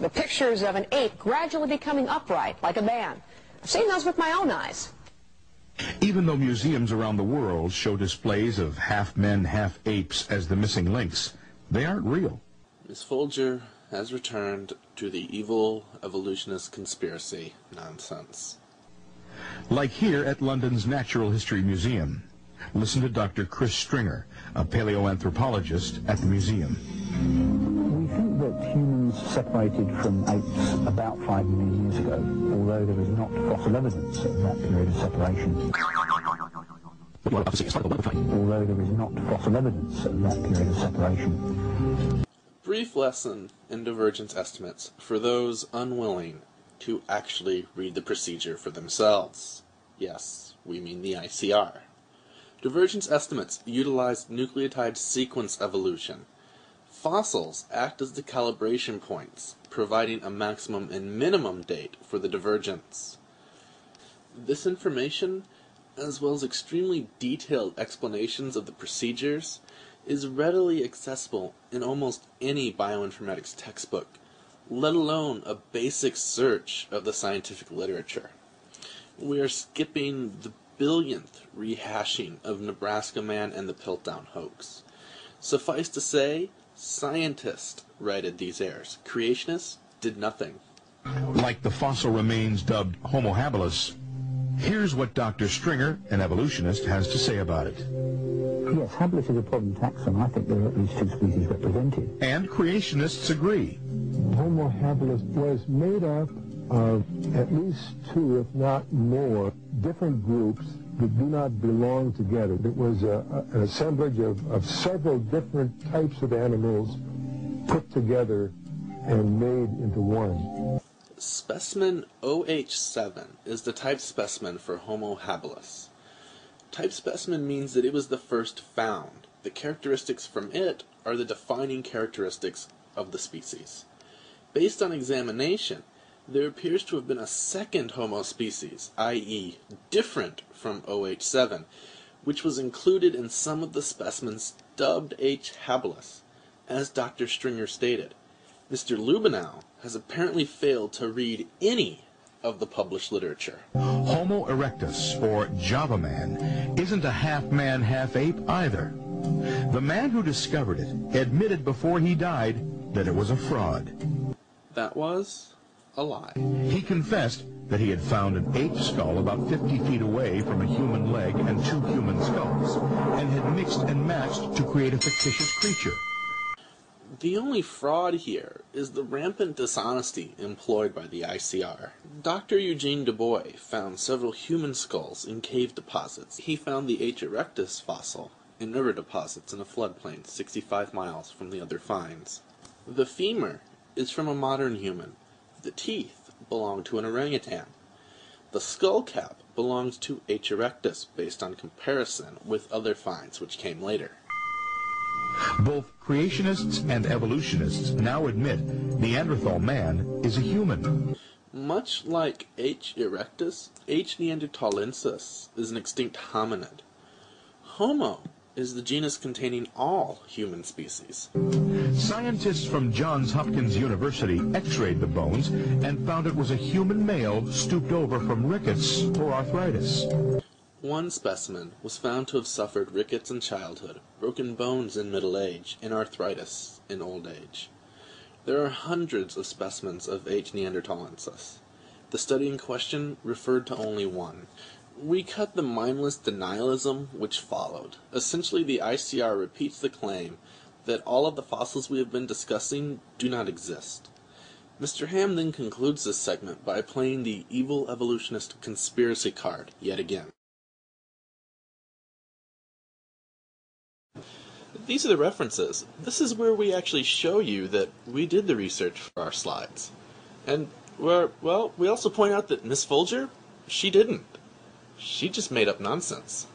The pictures of an ape gradually becoming upright, like a man. I've seen those with my own eyes. Even though museums around the world show displays of half men, half apes as the missing links, they aren't real. Miss Folger has returned to the evil evolutionist conspiracy nonsense. Like here at London's Natural History Museum. Listen to Dr. Chris Stringer, a paleoanthropologist at the museum. We think that humans separated from apes about 5 million years ago, although there is not fossil evidence of that period of separation. Although there is not fossil evidence of that period of separation. Brief lesson in divergence estimates for those unwilling to actually read the procedure for themselves. Yes, we mean the ICR. Divergence estimates utilize nucleotide sequence evolution. Fossils act as the calibration points, providing a maximum and minimum date for the divergence. This information, as well as extremely detailed explanations of the procedures, is readily accessible in almost any bioinformatics textbook, let alone a basic search of the scientific literature. We are skipping the billionth rehashing of Nebraska Man and the Piltdown hoax. Suffice to say, scientists righted these errors. Creationists did nothing. Like the fossil remains dubbed Homo habilis, here's what Dr. Stringer, an evolutionist, has to say about it. Yes, habilis is a problem taxon. I think there are at least 2 species represented. And creationists agree. Homo habilis was made up of at least 2, if not more, different groups that do not belong together. It was an assemblage of several different types of animals put together and made into one. Specimen OH7 is the type specimen for Homo habilis. Type specimen means that it was the first found. The characteristics from it are the defining characteristics of the species. Based on examination, there appears to have been a second Homo species, i.e., different from OH7, which was included in some of the specimens dubbed H. habilis. As Dr. Stringer stated, Mr. Lubenow has apparently failed to read any of the published literature. Homo erectus, or Java Man, isn't a half-man, half-ape either. The man who discovered it admitted before he died that it was a fraud. That was a lie. He confessed that he had found an ape skull about 50 feet away from a human leg and 2 human skulls, and had mixed and matched to create a fictitious creature. The only fraud here is the rampant dishonesty employed by the ICR. Dr. Eugene Du Bois found several human skulls in cave deposits. He found the H. erectus fossil in river deposits in a floodplain 65 miles from the other finds. The femur is from a modern human. The teeth belong to an orangutan. The skull cap belongs to H. erectus based on comparison with other finds which came later. Both creationists and evolutionists now admit Neanderthal man is a human. Much like H. erectus, H. neanderthalensis is an extinct hominid. Homo is the genus containing all human species. Scientists from Johns Hopkins University x-rayed the bones and found it was a human male stooped over from rickets or arthritis. One specimen was found to have suffered rickets in childhood, broken bones in middle age, and arthritis in old age. There are hundreds of specimens of H. neanderthalensis. The study in question referred to only one. We cut the mindless denialism which followed. Essentially, the ICR repeats the claim that all of the fossils we have been discussing do not exist. Mr. Ham then concludes this segment by playing the evil evolutionist conspiracy card yet again. These are the references. This is where we actually show you that we did the research for our slides. And, well, we also point out that Miss Folger, she didn't. She just made up nonsense.